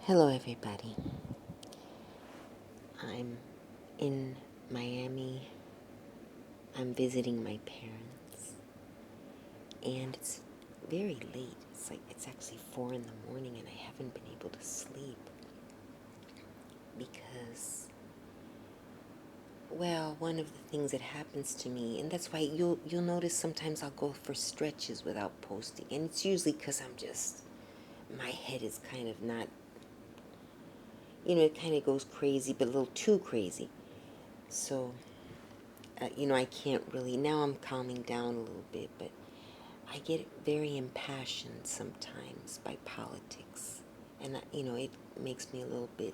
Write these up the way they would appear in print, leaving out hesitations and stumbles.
Hello, everybody. I'm in Miami. I'm visiting my parents, and it's very late. It's actually 4 in the morning, and I haven't been able to sleep because, well, one of the things that happens to me, and that's why you'll notice sometimes I'll go for stretches without posting, and it's usually because my head is kind of not, it kind of goes crazy, but a little too crazy. So I can't really, now I'm calming down a little bit, but I get very impassioned sometimes by politics. And, it makes me a little bit,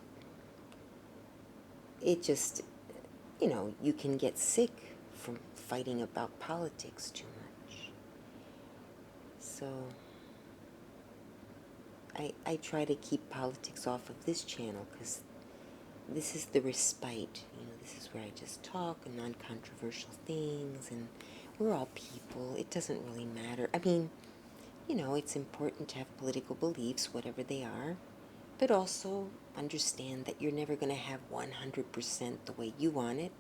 it just, you can get sick from fighting about politics too much. So I try to keep politics off of this channel because this is the respite. This is where I just talk and non-controversial things, and we're all people. It doesn't really matter. I mean, it's important to have political beliefs, whatever they are, but also understand that you're never going to have 100% the way you want it.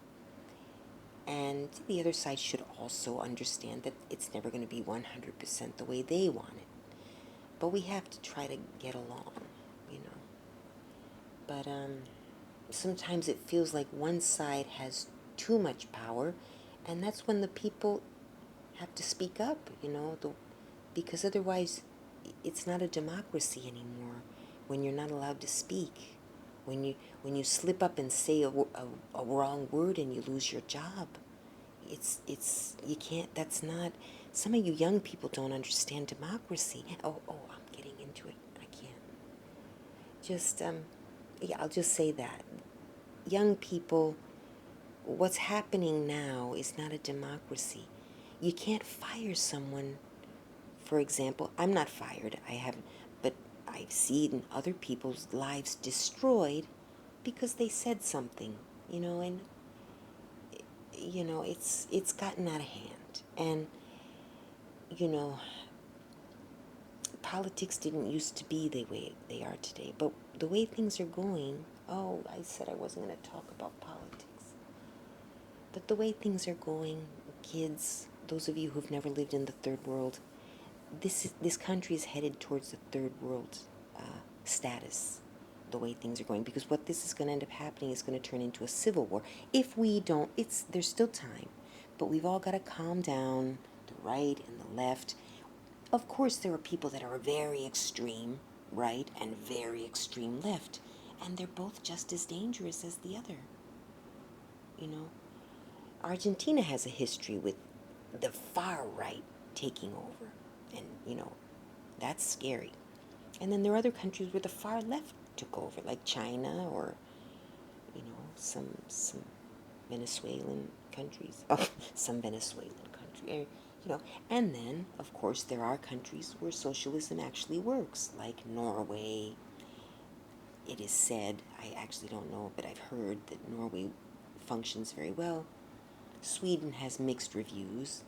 And the other side should also understand that it's never going to be 100% the way they want it. But we have to try to get along, you know. But sometimes it feels like one side has too much power, and that's when the people have to speak up, because otherwise it's not a democracy anymore when you're not allowed to speak. When you slip up and say a wrong word and you lose your job, you can't. That's not. Some of you young people don't understand democracy. I'm getting into it. I can't. Just yeah, I'll just say that young people, what's happening now is not a democracy. You can't fire someone. For example, I'm not fired. I haven't, but I've seen other people's lives destroyed because they said something, and it's gotten out of hand. And you know, politics didn't used to be the way they are today. But the way things are going, I said I wasn't going to talk about politics. But the way things are going, kids, those of you who've never lived in the third world, this country is headed towards the third world status, the way things are going, because what this is going to end up happening is going to turn into a civil war. If we don't, there's still time, but we've all got to calm down, the right and the left. Of course, there are people that are very extreme right and very extreme left, and they're both just as dangerous as the other. Argentina has a history with the far right taking over, and that's scary. And then there are other countries where the far left took over, like China, or some Venezuelan countries. Oh, some Venezuelan country. And then of course there are countries where socialism actually works, like Norway. It is said, I actually don't know, but I've heard that Norway functions very well. Sweden has mixed reviews.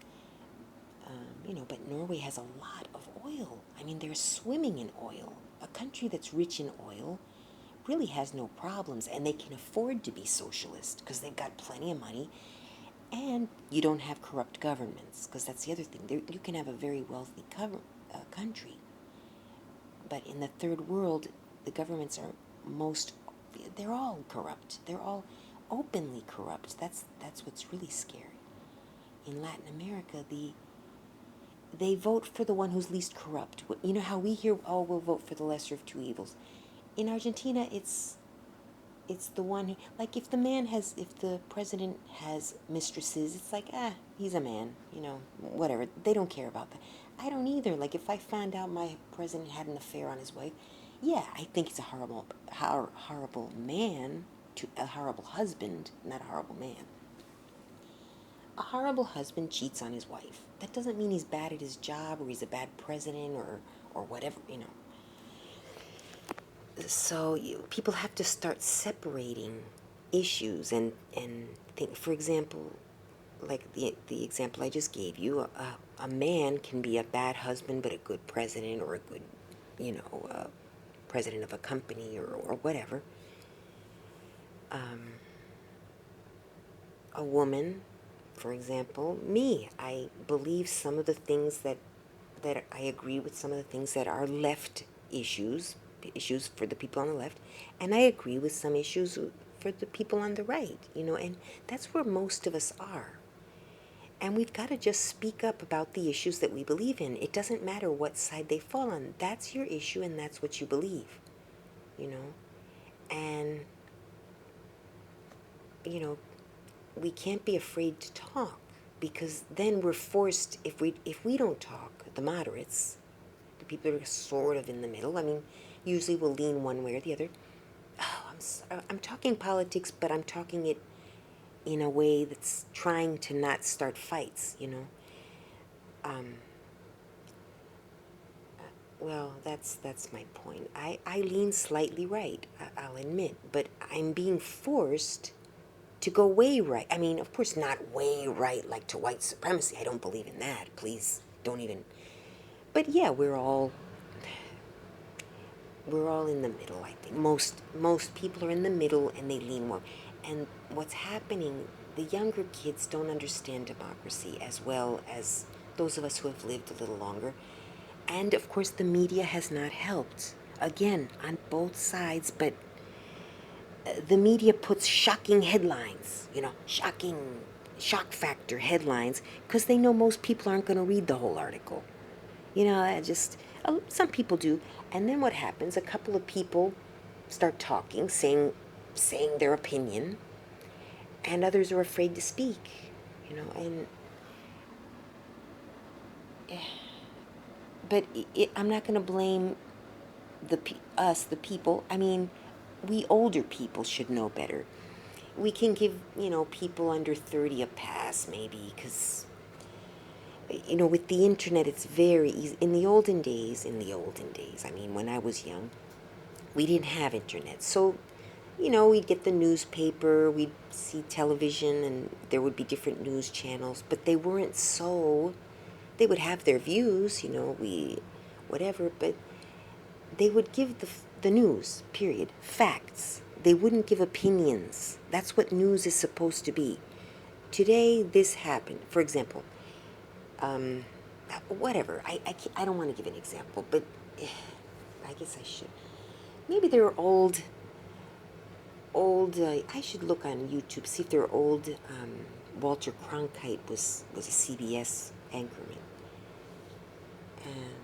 But Norway has a lot of oil. I mean, they're swimming in oil. A country that's rich in oil really has no problems, and they can afford to be socialist because they've got plenty of money, and you don't have corrupt governments, because that's the other thing. You can have a very wealthy country, but in the third world, the governments are they're all corrupt. They're all openly corrupt. That's what's really scary. In Latin America, they vote for the one who's least corrupt. You know how we hear, we'll vote for the lesser of two evils. In Argentina, it's the one who, like, if the president has mistresses, it's like, he's a man, whatever. They don't care about that. I don't either. Like, if I found out my president had an affair on his wife, yeah, I think it's a horrible man, a horrible husband, not a horrible man. A horrible husband cheats on his wife. That doesn't mean he's bad at his job or he's a bad president or whatever, So people have to start separating issues and think. For example, like the example I just gave you, a man can be a bad husband but a good president, or a good, president of a company or whatever. A woman, for example, me, I believe some of the things that I agree with some of the things that are left issues for the people on the left, and I agree with some issues for the people on the right, and that's where most of us are. And we've got to just speak up about the issues that we believe in. It doesn't matter what side they fall on. That's your issue and that's what you believe, you know. And, you know, we can't be afraid to talk, because then we're forced, if we don't talk, the moderates, the people that are sort of in the middle, I mean, usually will lean one way or the other. Oh, I'm talking politics, but I'm talking it in a way that's trying to not start fights, Um, well, that's my point. I lean slightly right, I'll admit, but I'm being forced to go way right. I mean, of course, not way right like to white supremacy. I don't believe in that. Please don't even. But yeah, we're all in the middle. I think most people are in the middle and they lean more. And what's happening? The younger kids don't understand democracy as well as those of us who have lived a little longer. And of course, the media has not helped. Again, on both sides, but the media puts shocking headlines, shock factor headlines, because they know most people aren't going to read the whole article. Some people do. And then what happens? A couple of people start talking, saying their opinion, and others are afraid to speak, and but I'm not going to blame the people. I mean, we older people should know better. We can give, people under 30 a pass, maybe, because, with the internet, it's very easy. In the olden days, I mean, when I was young, we didn't have internet. So, we'd get the newspaper, we'd see television, and there would be different news channels, but they weren't they would have their views, whatever, but they would give the news, period, facts. They wouldn't give opinions. That's what news is supposed to be. Today, this happened. For example, whatever. I don't want to give an example, but I guess I should. Maybe there are old. I should look on YouTube, see if there are old. Walter Cronkite was a CBS anchorman. And,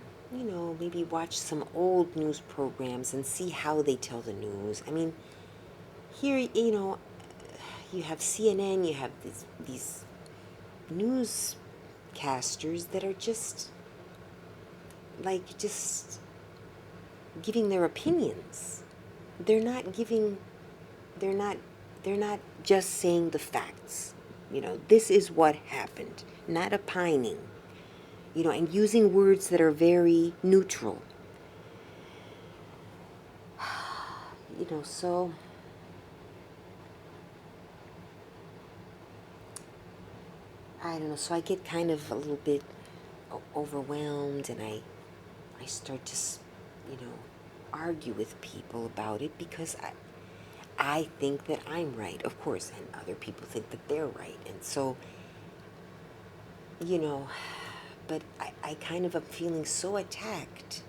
maybe watch some old news programs and see how they tell the news. I mean, here, you have CNN, you have these newscasters that are just giving their opinions. They're not giving, they're not just saying the facts. This is what happened, not opining. And using words that are very neutral. So I don't know. So I get kind of a little bit overwhelmed, and I start to, argue with people about it, because I think that I'm right, of course, and other people think that they're right. And so, but I kind of am feeling so attacked.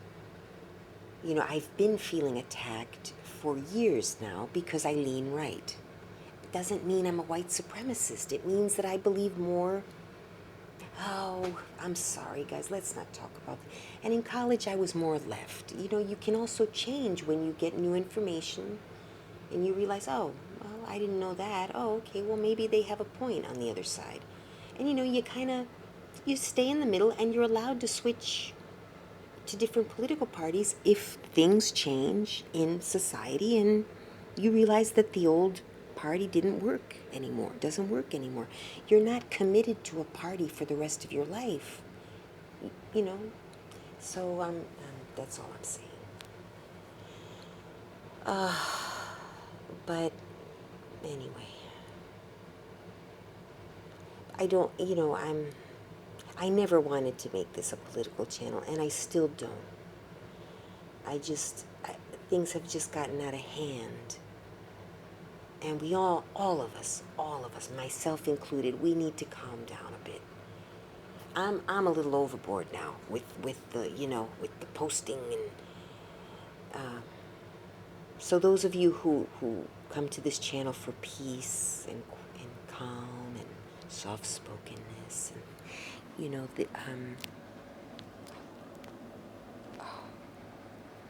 I've been feeling attacked for years now because I lean right. It doesn't mean I'm a white supremacist. It means that I believe more. Oh, I'm sorry, guys. Let's not talk about that. And in college, I was more left. You can also change when you get new information and you realize, oh, well, I didn't know that. Oh, okay, well, maybe they have a point on the other side. And, you stay in the middle, and you're allowed to switch to different political parties if things change in society and you realize that the old party doesn't work anymore. You're not committed to a party for the rest of your life, so that's all I'm saying. But anyway, I never wanted to make this a political channel, and I still don't. things have just gotten out of hand. And we all of us, myself included, we need to calm down a bit. I'm a little overboard now with the, with the posting and, so those of you who come to this channel for peace and calm and soft-spokenness, and,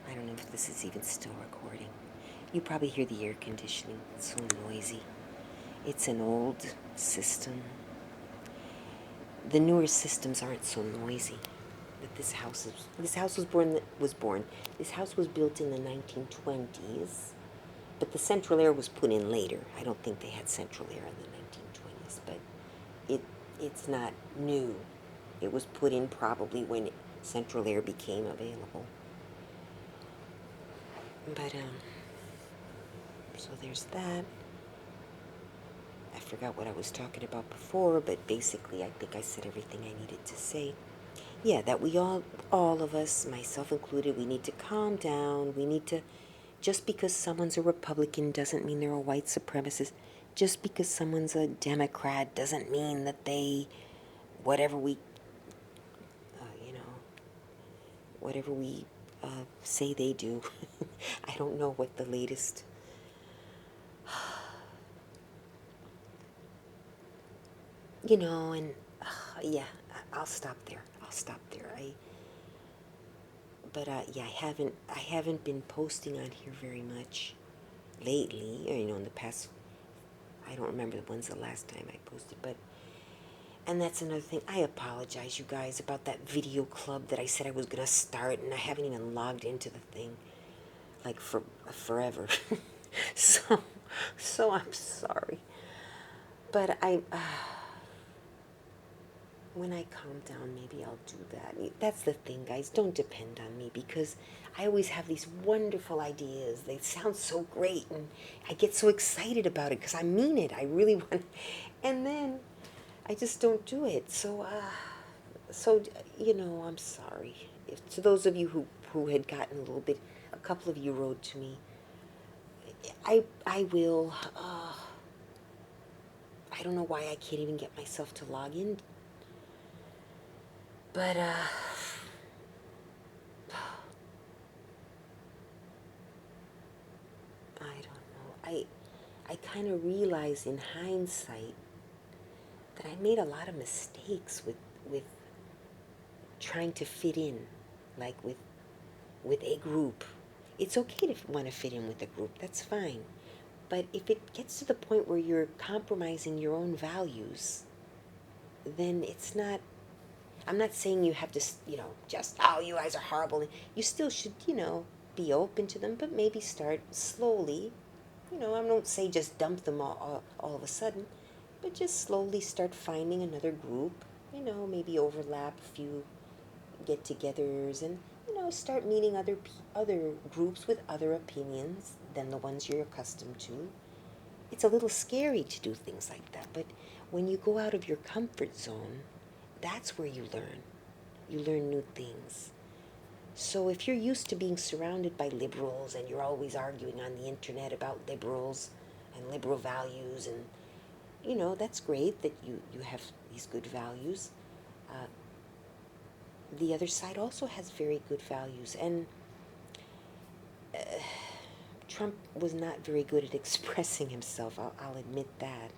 I don't know if this is even still recording. You probably hear the air conditioning. It's so noisy. It's an old system. The newer systems aren't so noisy. But this house This house was built in the 1920s, but the central air was put in later. I don't think they had central air in the 1920s, but it's not new. It was put in probably when central air became available. But so there's that. I forgot what I was talking about before, but basically I think I said everything I needed to say. Yeah, that we all of us, myself included, we need to calm down. We need to, just because someone's a Republican doesn't mean they're a white supremacist. Just because someone's a Democrat doesn't mean that they, whatever we, whatever we say they do. I don't know what the latest... and yeah, I'll stop there. But yeah, I haven't been posting on here very much lately. Or, in the past, I don't remember when's the last time I posted. And that's another thing. I apologize, you guys, about that video club that I said I was gonna start, and I haven't even logged into the thing, like, for forever. so I'm sorry. But when I calm down, maybe I'll do that. That's the thing, guys. Don't depend on me, because I always have these wonderful ideas. They sound so great, and I get so excited about it because I mean it. I really want, and then I just don't do it. So, I'm sorry. To those of you who had gotten a little bit, a couple of you wrote to me. I will. I don't know why I can't even get myself to log in. But, I don't know. I kind of realize in hindsight that I made a lot of mistakes with trying to fit in, like with a group. It's okay to want to fit in with a group. That's fine. But if it gets to the point where you're compromising your own values, then it's not... I'm not saying you have to, just, oh, you guys are horrible. You still should, be open to them, but maybe start slowly. I don't say just dump them all of a sudden, but just slowly start finding another group, maybe overlap a few get-togethers, and, start meeting other groups with other opinions than the ones you're accustomed to. It's a little scary to do things like that, but when you go out of your comfort zone, that's where you learn. You learn new things. So if you're used to being surrounded by liberals and you're always arguing on the internet about liberals and liberal values, and, that's great that you have these good values. The other side also has very good values. And Trump was not very good at expressing himself. I'll admit that.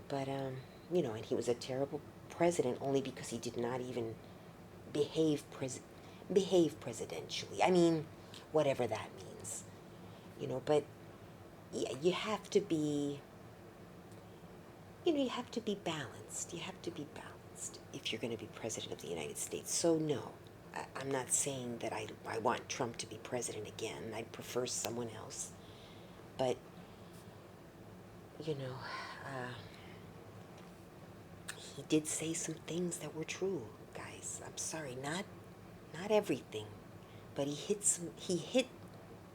But, and he was a terrible president only because he did not even behave presidentially. I mean, whatever that means. But yeah, you have to be balanced. You have to be balanced if you're going to be president of the United States. So no, I'm not saying that I want Trump to be president again. I'd prefer someone else. But, he did say some things that were true, guys. I'm sorry, not everything, but he hit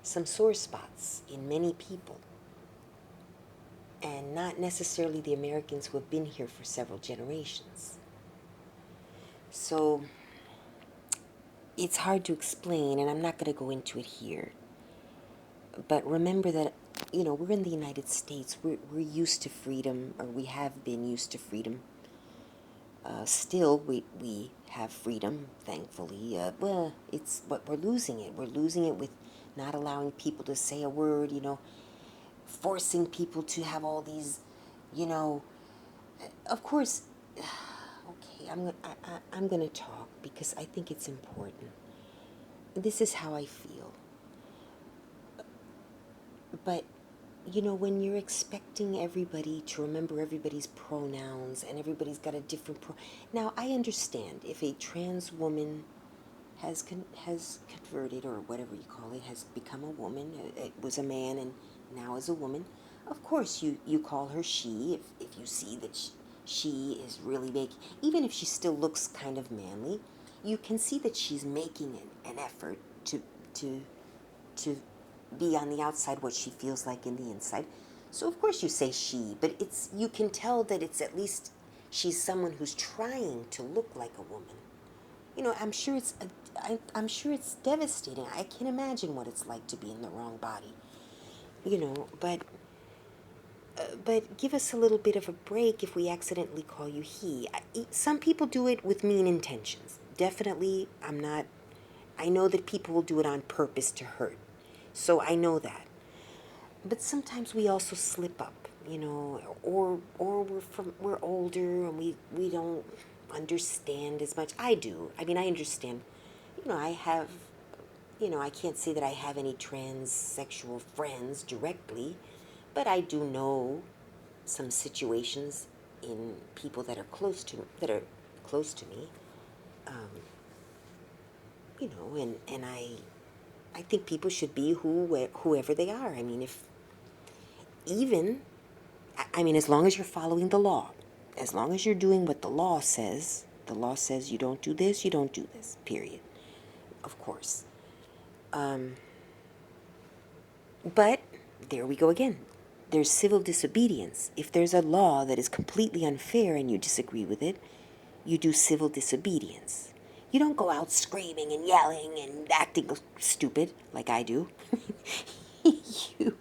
some sore spots in many people, and not necessarily the Americans who have been here for several generations. So it's hard to explain, and I'm not going to go into it here. But remember that, we're in the United States. We're used to freedom, or we have been used to freedom. Still, we have freedom, thankfully. Well, but we're losing it. We're losing it with not allowing people to say a word, forcing people to have all these, you know, of course, okay, I'm going to talk because I think it's important. This is how I feel. But, when you're expecting everybody to remember everybody's pronouns and everybody's got a different Now, I understand if a trans woman has converted, or whatever you call it, has become a woman, it was a man and now is a woman, of course you call her she if you see that she is really making, even if she still looks kind of manly, you can see that she's making an effort to to be on the outside what she feels like in the inside. So of course you say she, but you can tell that it's at least she's someone who's trying to look like a woman. I'm sure I'm sure it's devastating. I can't imagine what it's like to be in the wrong body. But give us a little bit of a break if we accidentally call you he. Some people do it with mean intentions. Definitely, I know that people will do it on purpose to hurt. So I know that. But sometimes we also slip up, or we're older and we don't understand as much. I do. I mean, I understand. I have, I can't say that I have any transsexual friends directly, but I do know some situations in people that are close to me. Um, and I think people should be whoever they are. I mean, even, as long as you're following the law, as long as you're doing what the law says you don't do this, you don't do this, period. Of course. But there we go again. There's civil disobedience. If there's a law that is completely unfair and you disagree with it, you do civil disobedience. You don't go out screaming and yelling and acting stupid like I do. you,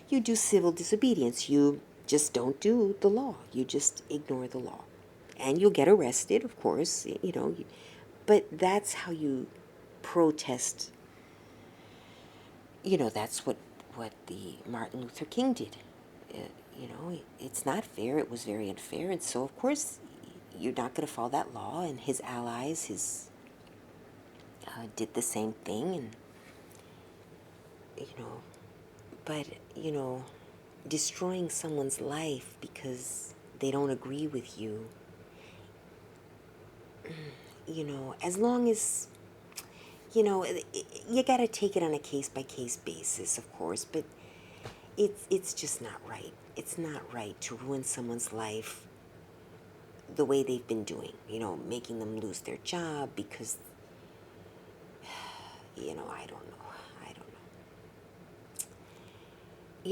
you do civil disobedience. You just don't do the law. You just ignore the law. And you'll get arrested, of course, but that's how you protest. That's what the Martin Luther King did. It's not fair. It was very unfair. And so, of course, you're not going to follow that law. And his allies, did the same thing. And, but, destroying someone's life because they don't agree with you, as long as, you got to take it on a case-by-case basis, of course, but it's just not right. It's not right to ruin someone's life the way they've been doing, making them lose their job because, I don't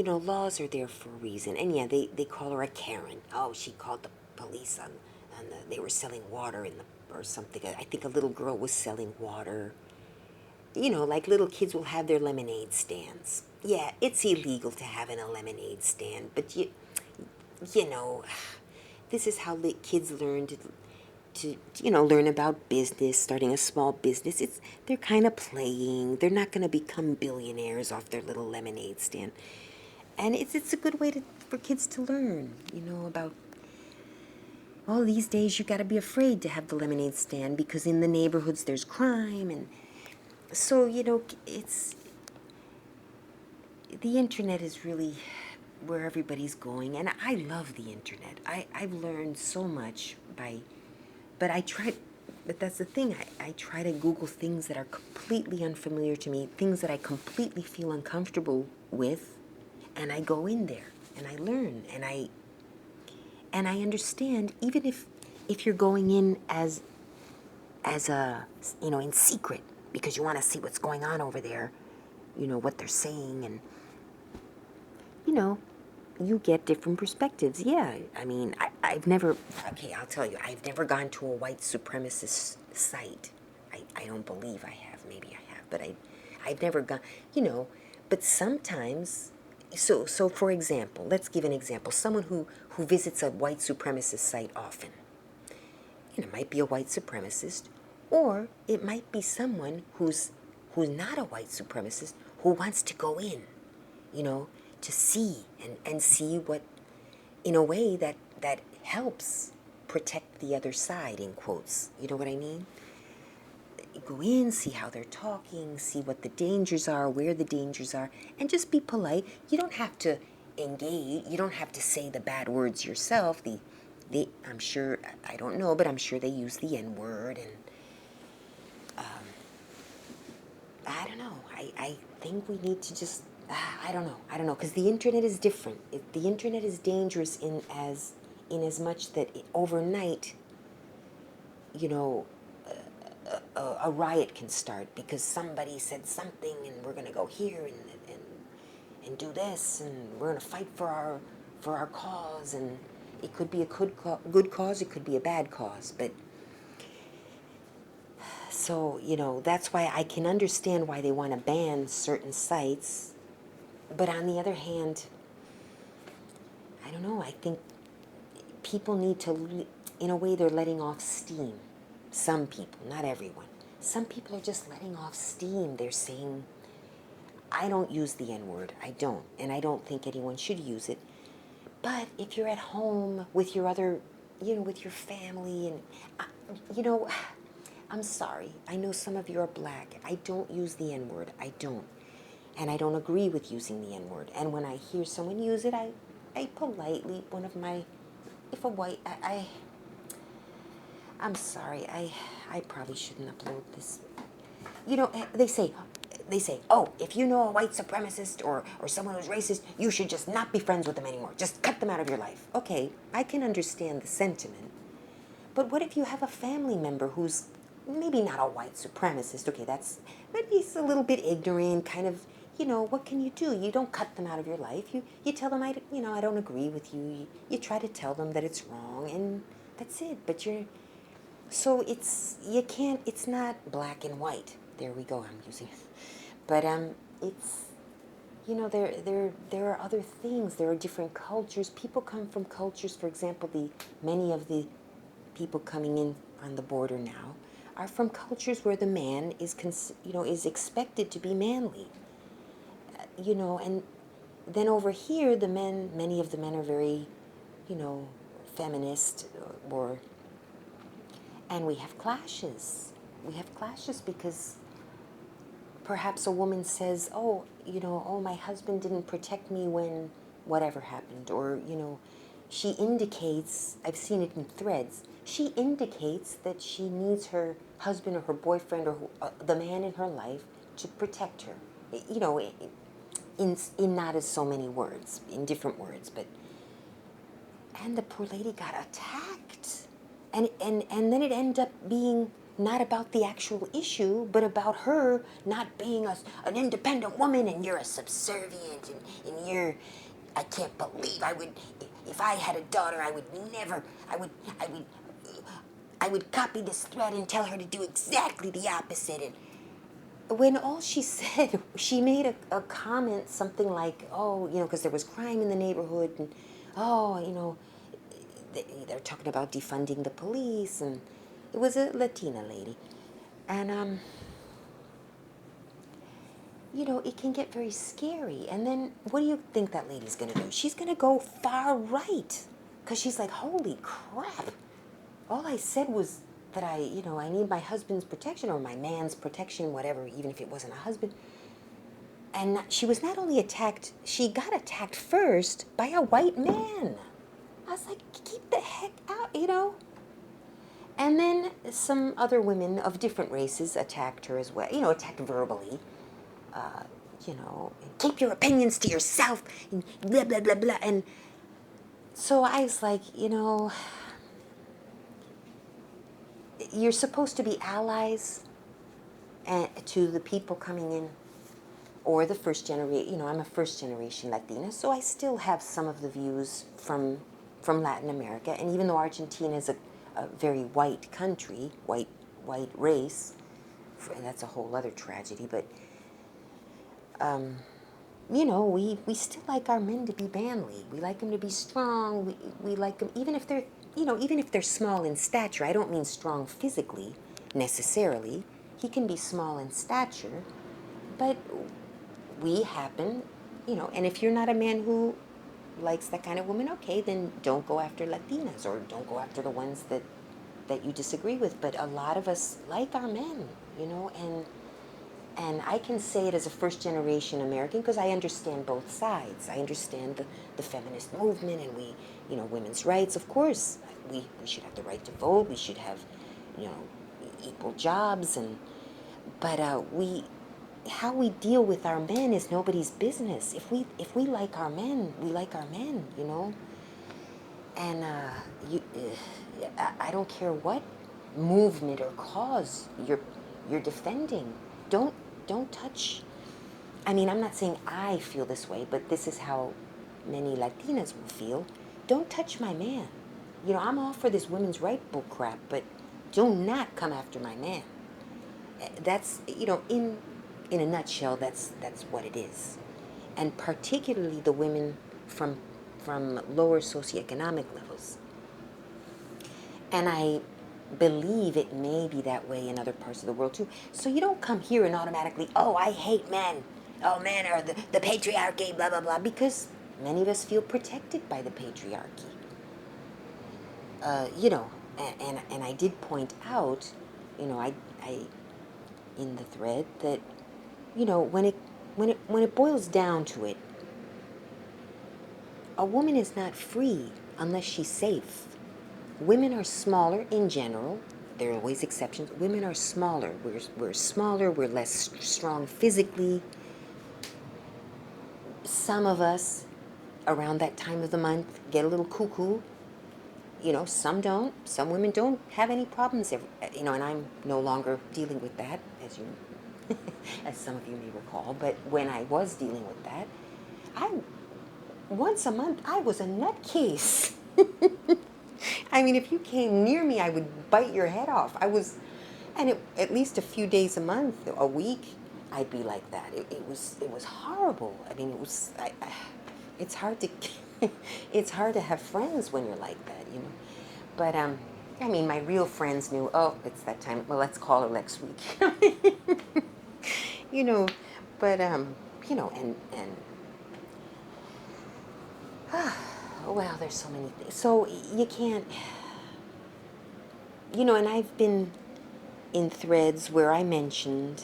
know. Laws are there for a reason. And yeah, they call her a Karen. Oh, she called the police on they were selling water or something. I think a little girl was selling water. Like little kids will have their lemonade stands. Yeah, it's illegal to have in a lemonade stand, but this is how kids learn to learn about business, starting a small business. They're kind of playing. They're not going to become billionaires off their little lemonade stand. And it's a good way for kids to learn, about, well, these days you got to be afraid to have the lemonade stand because in the neighborhoods there's crime. And so, it's, the internet is really where everybody's going. And I love the internet. I've learned so much but that's the thing. I try to Google things that are completely unfamiliar to me, things that I completely feel uncomfortable with, and I go in there and I learn and I understand, even if you're going in as a, in secret because you want to see what's going on over there, what they're saying, and you get different perspectives. Yeah, I've never, okay, I'll tell you, I've never gone to a white supremacist site. I don't believe I have. maybe I have, but I've never gone, you know, but sometimes, so for example, let's give an example. Someone who visits a white supremacist site often, you know, might be a white supremacist, or it might be someone who's not a white supremacist who wants to go in, you know, to see and see what, in a way that helps protect the other side, in quotes. You know what I mean? Go in, see how they're talking, see what the dangers are, where the dangers are, and just be polite. You don't have to engage. You don't have to say the bad words yourself. I'm sure, I don't know, but I'm sure they use the N word, and I don't know. I think we need to just, I don't know, because the internet is different. The internet is dangerous in as much that overnight, you know, a riot can start because somebody said something, and we're going to go here and do this, and we're going to fight for our cause, and it could be a good cause, it could be a bad cause, but so, you know, that's why I can understand why they want to ban certain sites, but on the other hand, I don't know, I think people need to, in a way, they're letting off steam. Some people, not everyone. Some people are just letting off steam. They're saying, I don't use the N-word. I don't. And I don't think anyone should use it. But if you're at home with your other, you know, with your family, and, you know, I'm sorry. I know some of you are black. I don't use the N-word. I don't. And I don't agree with using the N-word. And when I hear someone use it, I politely, one of my, if a white, I'm sorry, I probably shouldn't upload this. You know, they say, oh, if you know a white supremacist or someone who's racist, you should just not be friends with them anymore. Just cut them out of your life. Okay, I can understand the sentiment. But what if you have a family member who's maybe not a white supremacist? Okay, maybe he's a little bit ignorant, kind of, you know, what can you do? You don't cut them out of your life. You tell them, I don't agree with you. You try to tell them that it's wrong, and that's it. But so it's not black and white. There we go, I'm using it. But it's, you know, there are other things. There are different cultures. People come from cultures, for example, many of the people coming in on the border now are from cultures where the man is expected to be manly. You know, and then over here, many of the men are very, you know, feminist, and we have clashes. We have clashes because perhaps a woman says, oh, my husband didn't protect me when whatever happened. Or, you know, she indicates, I've seen it in threads, she indicates that she needs her husband or her boyfriend or the man in her life to protect her. You know, in not as so many words, in different words, but, and the poor lady got attacked. And then it ended up being not about the actual issue, but about her not being an independent woman, and you're a subservient, and I can't believe if I had a daughter, I would copy this thread and tell her to do exactly the opposite. And when all she said, she made a comment, something like, oh, you know, because there was crime in the neighborhood, and, oh, you know, they're talking about defunding the police, and it was a Latina lady. And, you know, it can get very scary. And then what do you think that lady's going to do? She's going to go far right, because she's like, holy crap. All I said was that I need my husband's protection, or my man's protection, whatever, even if it wasn't a husband. And she was not only attacked, she got attacked first by a white man. I was like, keep the heck out, you know? And then some other women of different races attacked her as well, you know, attacked verbally. You know, keep your opinions to yourself, and blah, blah, blah, blah. And so I was like, you know, you're supposed to be allies to the people coming in, or the first generation. You know, I'm a first generation Latina, so I still have some of the views from Latin America. And even though Argentina is a very white country, white race, and that's a whole other tragedy, but, you know, we still like our men to be manly. We like them to be strong. We like them, even if they're, you know, even if they're small in stature. I don't mean strong physically, necessarily. He can be small in stature, but we happen, you know, and if you're not a man who likes that kind of woman, okay, then don't go after Latinas, or don't go after the ones that you disagree with. But a lot of us like our men, you know, and I can say it as a first generation American because I understand both sides. I understand the feminist movement, and we, you know, women's rights. Of course, we should have the right to vote. We should have, you know, equal jobs, and but how we deal with our men is nobody's business. If we like our men, we like our men, you know. And I don't care what movement or cause you're defending. Don't don't touch. I mean, I'm not saying I feel this way, but this is how many Latinas will feel. Don't touch my man. You know, I'm all for this women's right bull crap, but do not come after my man. That's, you know, in a nutshell, that's what it is. And particularly the women from lower socioeconomic levels. And I believe it may be that way in other parts of the world too. So you don't come here and automatically, oh, I hate men. Oh, men are the patriarchy, blah, blah, blah, because many of us feel protected by the patriarchy. You know, and I did point out, you know, I in the thread that, you know, when it boils down to it, a woman is not free unless she's safe. Women are smaller in general. There are always exceptions. Women are smaller. We're smaller. We're less strong physically. Some of us, around that time of the month, get a little cuckoo. You know, some don't. Some women don't have any problems. You know, and I'm no longer dealing with that, as you, as some of you may recall. But when I was dealing with that, once a month, I was a nutcase. I mean, if you came near me, I would bite your head off. And at least a few days a month, a week, I'd be like that. It was horrible. I mean, it's hard to, it's hard to have friends when you're like that, you know. But I mean, my real friends knew. Oh, it's that time. Well, let's call her next week. You know, but you know, and well, there's so many things. So you can't, you know, and I've been in threads where I mentioned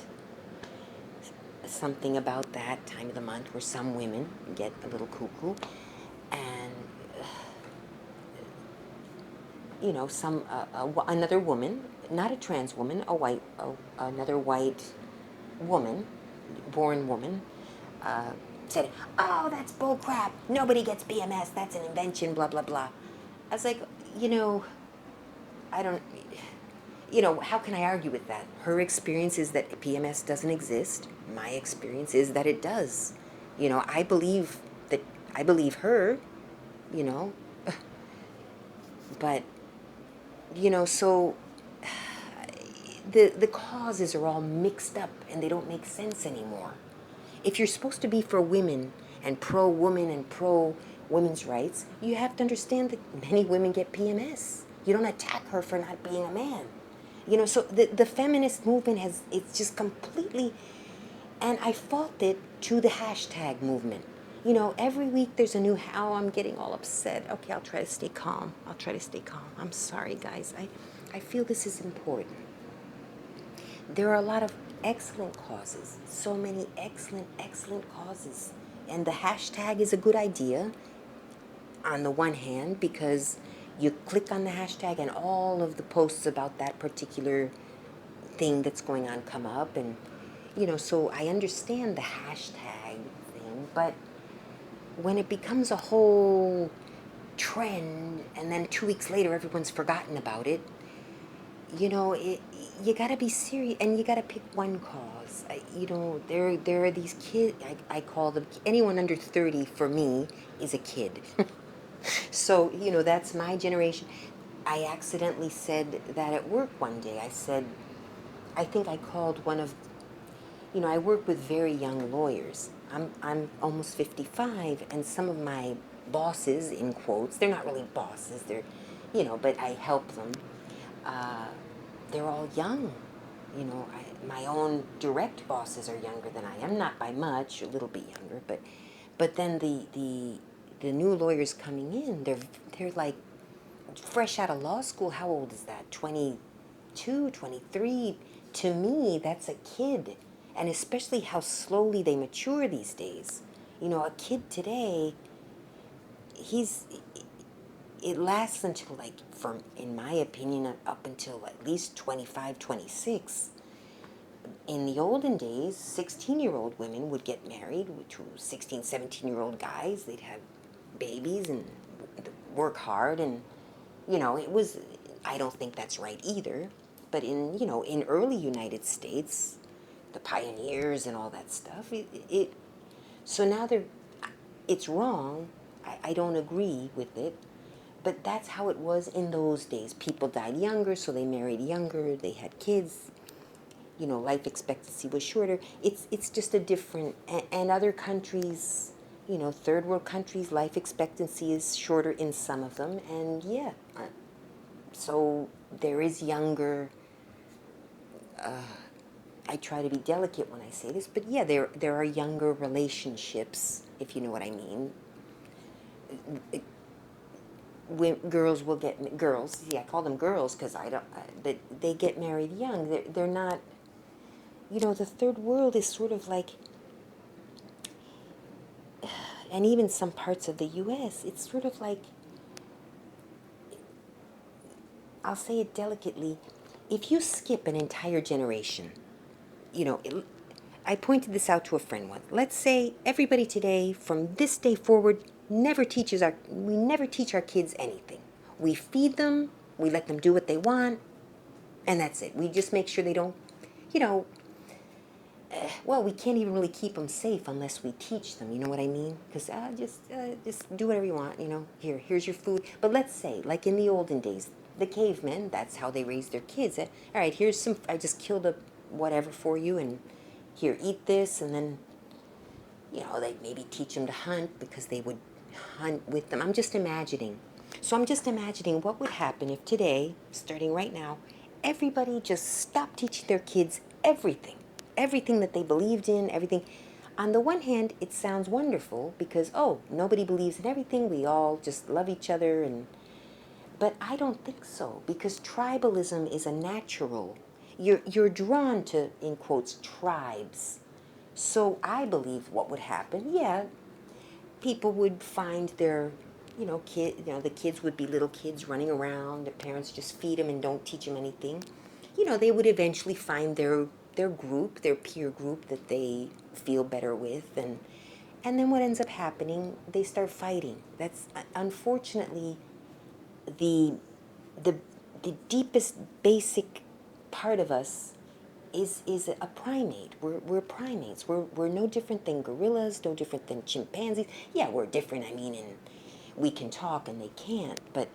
something about that time of the month where some women get a little cuckoo, and you know, another woman, not a trans woman, another white woman, born woman, said, "Oh, that's bull crap. Nobody gets PMS. That's an invention. Blah blah blah." I was like, you know, I don't. You know, how can I argue with that? Her experience is that PMS doesn't exist. My experience is that it does. You know, I believe her, you know. But, you know, so the causes are all mixed up and they don't make sense anymore. If you're supposed to be for women and pro-woman and pro-women's rights, you have to understand that many women get PMS. You don't attack her for not being a man. You know, so the feminist movement it's just completely, and I fault it to the hashtag movement. You know, every week there's a new, how I'm getting all upset. Okay, I'll try to stay calm. I'm sorry, guys. I feel this is important. There are a lot of excellent causes, so many excellent causes. And the hashtag is a good idea on the one hand, because you click on the hashtag and all of the posts about that particular thing that's going on come up, and you know, so I understand the hashtag thing, but when it becomes a whole trend and then 2 weeks later everyone's forgotten about it, you know, you got to be serious, and you got to pick one cause. You know, there are these kids, I call them, anyone under 30 for me is a kid. So, you know, that's my generation. I accidentally said that at work one day. I said, I think I called one of, I work with very young lawyers. I'm almost 55, and some of my bosses, in quotes, they're not really bosses, but I help them. Uh, they're all young. My own direct bosses are younger than I am, not by much, a little bit younger, but then the new lawyers coming in, they're like fresh out of law school. How old is that? 22, 23. To me, that's a kid. And especially how slowly they mature these days. A kid today, he's it lasts until, like, from, in my opinion, up until at least 25, 26. In the olden days, 16-year-old women would get married to 16, 17-year-old guys. They'd have babies and work hard, and it was, I don't think that's right either. But in early United States, the pioneers and all that stuff, so now it's wrong. I don't agree with it. But that's how it was in those days. People died younger, so they married younger. They had kids. Life expectancy was shorter. It's just a different, and other countries, third world countries, life expectancy is shorter in some of them, and yeah, so there is younger. I try to be delicate when I say this, but yeah, there are younger relationships, if you know what I mean. When girls will get girls, yeah, I call them girls because I don't, but they get married young. They're not. The third world is sort of like, and even some parts of the U.S., it's sort of like, I'll say it delicately, if you skip an entire generation, I pointed this out to a friend once. Let's say everybody today, from this day forward, we never teach our kids anything. We feed them, we let them do what they want, and that's it. We just make sure they don't, you know, well, we can't even really keep them safe unless we teach them. You know what I mean? Because just do whatever you want. Here's your food. But let's say, like in the olden days, the cavemen, that's how they raised their kids. All right, here's some. I just killed a whatever for you, and here, eat this, and then they maybe teach them to hunt because they would hunt with them. I'm just imagining. So I'm just imagining what would happen if today, starting right now, everybody just stopped teaching their kids everything that they believed in, everything. On the one hand, it sounds wonderful because, oh, nobody believes in everything. We all just love each other. But I don't think so, because tribalism is a natural. You're drawn to, in quotes, tribes. So I believe what would happen, yeah, people would find their, the kids would be little kids running around. The parents just feed them and don't teach them anything. They would eventually find their group, their peer group that they feel better with, and then what ends up happening, they start fighting. That's unfortunately the the the deepest basic part of us is a primate. We're primates. We're no different than gorillas, no different than chimpanzees. Yeah, we're different. I mean, and we can talk and they can't. But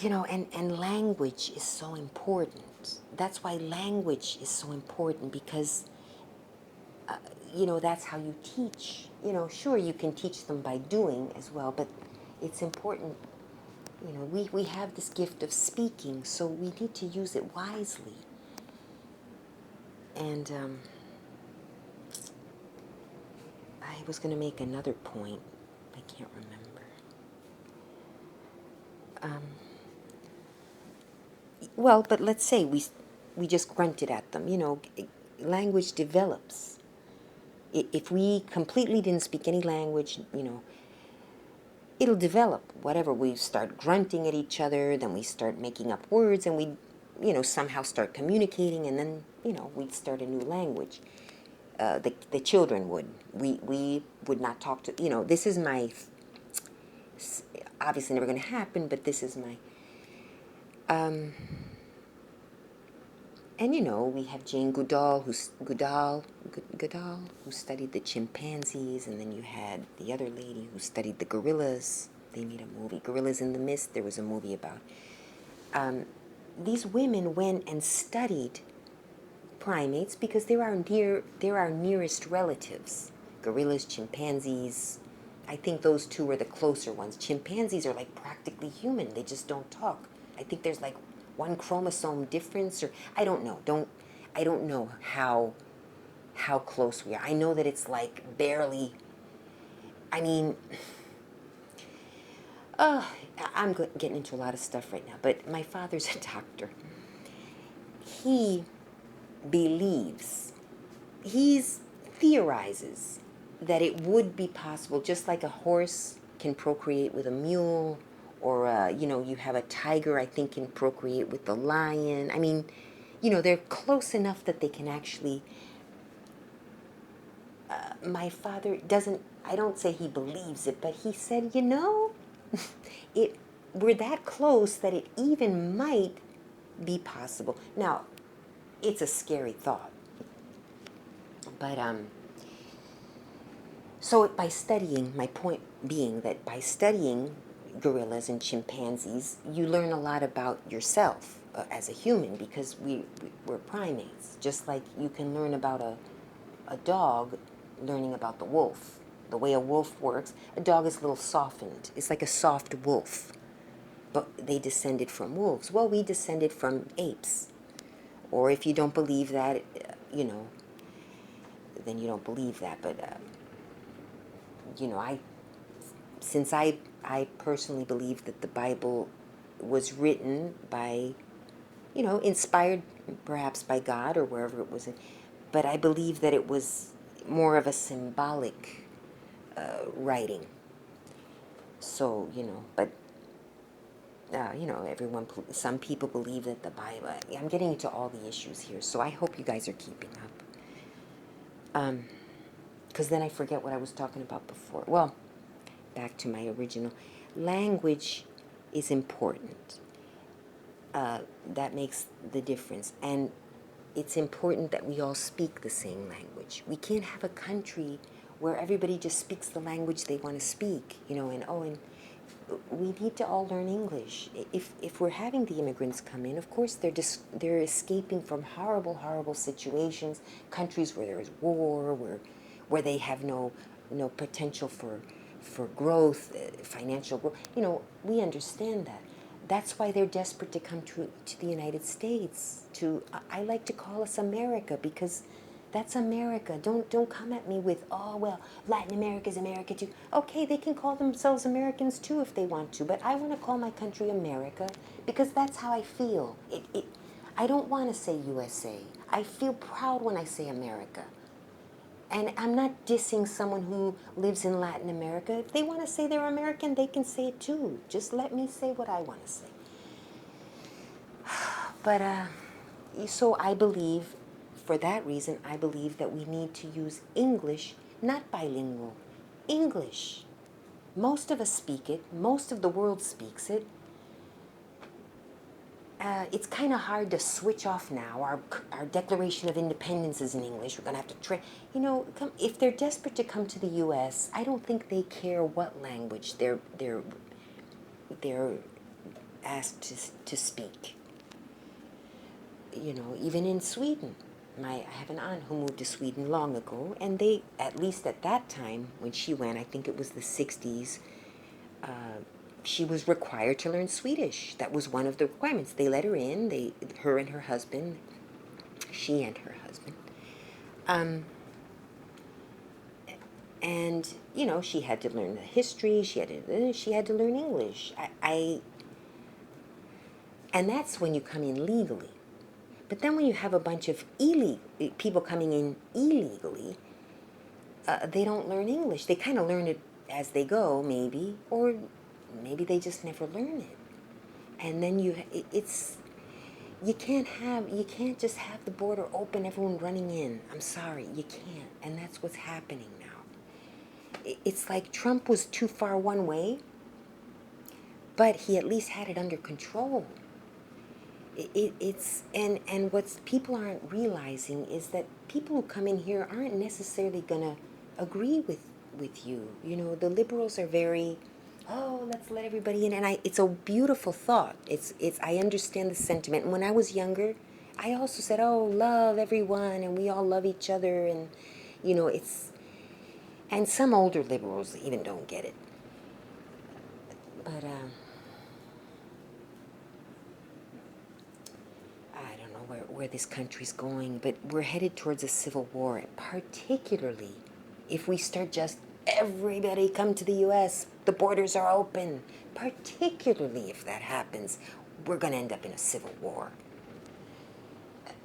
and language is so important. That's why language is so important, because that's how you teach. Sure, you can teach them by doing as well, but it's important. We have this gift of speaking, so we need to use it wisely. And I was going to make another point. I can't remember. Well, but let's say we just grunted at them. Language develops. If we completely didn't speak any language, it'll develop. Whatever, we start grunting at each other, then we start making up words, and we, somehow start communicating, and then, we'd start a new language. The children would. We would not talk to, this is my, obviously never going to happen, but this is my, and we have Jane Goodall, Goodall, who studied the chimpanzees, and then you had the other lady who studied the gorillas. They made a movie, Gorillas in the Mist. There was a movie about. these women went and studied primates because they're our nearest relatives. Gorillas, chimpanzees. I think those two are the closer ones. Chimpanzees are like practically human. They just don't talk. I think there's like one chromosome difference, or I don't know how close we are. I know that it's like barely. I mean, uh, I'm getting into a lot of stuff right now, but my father's a doctor. He believes, he's theorizes that it would be possible, just like a horse can procreate with a mule, or you have a tiger, I think, can procreate with the lion. I mean, they're close enough that they can actually. My father doesn't. I don't say he believes it, but he said, it. We're that close that it even might be possible. Now, it's a scary thought, but so by studying, my point being that by studying gorillas and chimpanzees, you learn a lot about yourself as a human, because we're primates. Just like you can learn about a dog learning about the wolf. The way a wolf works, a dog is a little softened. It's like a soft wolf. But they descended from wolves. Well, we descended from apes. Or if you don't believe that, then you don't believe that. But I since I personally believe that the Bible was written by, inspired perhaps by God or wherever it was, but I believe that it was more of a symbolic writing. So, but some people believe that the Bible. I'm getting into all the issues here, so I hope you guys are keeping up. Because then I forget what I was talking about before. Well, back to my original. Language is important. That makes the difference. And it's important that we all speak the same language. We can't have a country where everybody just speaks the language they want to speak, and we need to all learn English. If we're having the immigrants come in, of course they're escaping from horrible, horrible situations, countries where there is war, where they have no potential for growth, financial growth. We understand that. That's why they're desperate to come to the United States. I like to call us America, because that's America. Don't come at me with, oh, well, Latin America is America too. Okay, they can call themselves Americans too if they want to, but I want to call my country America because that's how I feel. I don't want to say USA. I feel proud when I say America. And I'm not dissing someone who lives in Latin America. If they want to say they're American, they can say it too. Just let me say what I want to say. But, so I believe, for that reason, I believe that we need to use English, not bilingual, English. Most of us speak it. Most of the world speaks it. It's kind of hard to switch off now. Our Declaration of Independence is in English. We're going to have to if they're desperate to come to the U.S., I don't think they care what language they're asked to speak. Even in Sweden, I have an aunt who moved to Sweden long ago, and they, at least at that time when she went, I think it was the 60s. She was required to learn Swedish. That was one of the requirements. They let her in. Her and her husband, she and her husband, and she had to learn the history. She had to learn English. And that's when you come in legally. But then when you have a bunch of people coming in illegally, they don't learn English. They kind of learn it as they go, maybe, or maybe they just never learn it. And then you can't just have the border open, everyone running in. I'm sorry, you can't. And that's what's happening now. It's like Trump was too far one way, but he at least had it under control. And what people aren't realizing is that people who come in here aren't necessarily going to agree with you. The liberals are very oh, let's let everybody in. And it's a beautiful thought. I understand the sentiment. And when I was younger, I also said, oh, love everyone and we all love each other. And, and some older liberals even don't get it. But, I don't know where this country's going, but we're headed towards a civil war, particularly if we start just everybody come to the U.S., the borders are open. Particularly if that happens, we're going to end up in a civil war.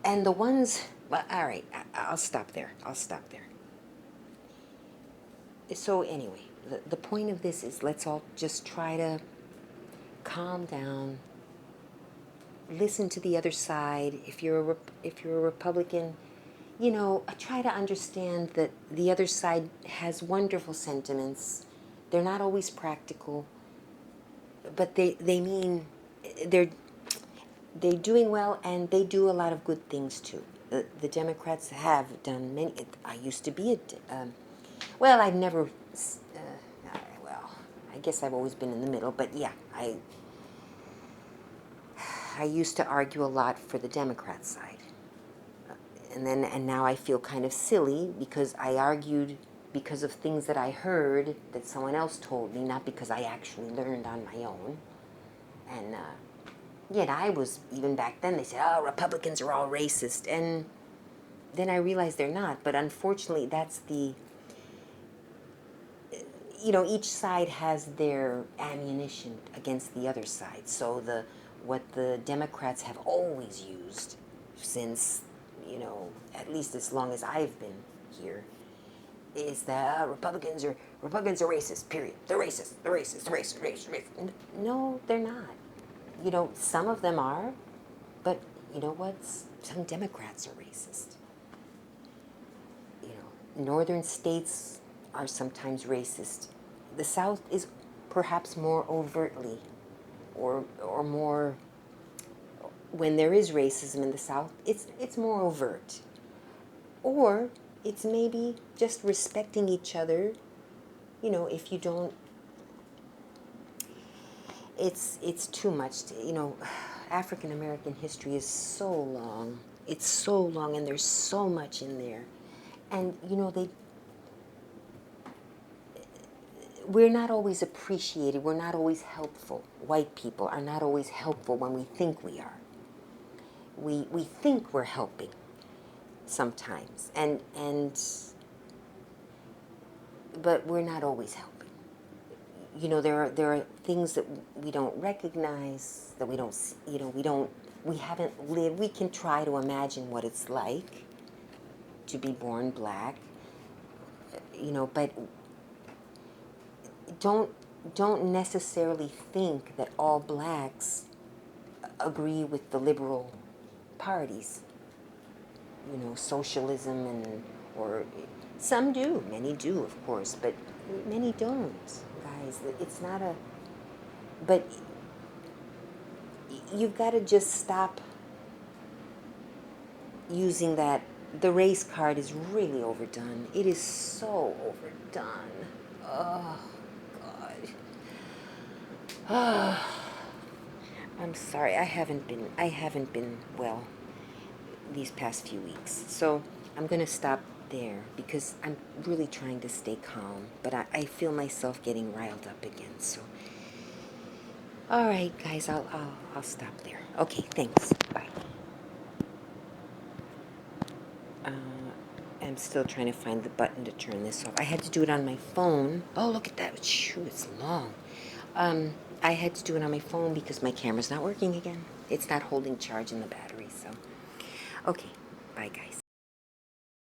And the ones, well, all right, I'll stop there. So anyway, the point of this is let's all just try to calm down, listen to the other side. If you're a Republican, try to understand that the other side has wonderful sentiments. They're not always practical, but they mean they're doing well, and they do a lot of good things too. The Democrats have done many. I used to be well, I've never. Well, I guess I've always been in the middle, but yeah, I used to argue a lot for the Democrat side. And now I feel kind of silly because I argued because of things that I heard that someone else told me, not because I actually learned on my own. And yet I was, even back then, they said, oh, Republicans are all racist. And then I realized they're not. But unfortunately, that's each side has their ammunition against the other side. So what the Democrats have always used since, at least as long as I've been here, is that Republicans are racist, period. They're racist, they're racist, they're racist, racist, racist. No, they're not. Some of them are, but you know what? Some Democrats are racist. Northern states are sometimes racist. The South is perhaps more overtly, or more, when there is racism in the South, it's more overt. Or it's maybe just respecting each other. If you don't, it's too much to, African American history is so long. It's so long, and there's so much in there. And we're not always appreciated. We're not always helpful. White people are not always helpful when we think we are. We think we're helping sometimes, but we're not always helping. There are things that we don't recognize, that we don't, we haven't lived. We can try to imagine what it's like to be born black, but don't necessarily think that all blacks agree with the liberal parties. Socialism or some do, many do, of course, but many don't, guys. It's not but you've got to just stop using that. The race card is really overdone. It is so overdone. Oh, God. I'm sorry. I haven't been well these past few weeks. So I'm going to stop there because I'm really trying to stay calm, but I feel myself getting riled up again. So, all right, guys, I'll stop there. Okay, thanks. Bye. I'm still trying to find the button to turn this off. I had to do it on my phone. Oh, look at that. Shoot, it's long. I had to do it on my phone because my camera's not working again. It's not holding charge in the battery, so. Okay, bye, guys.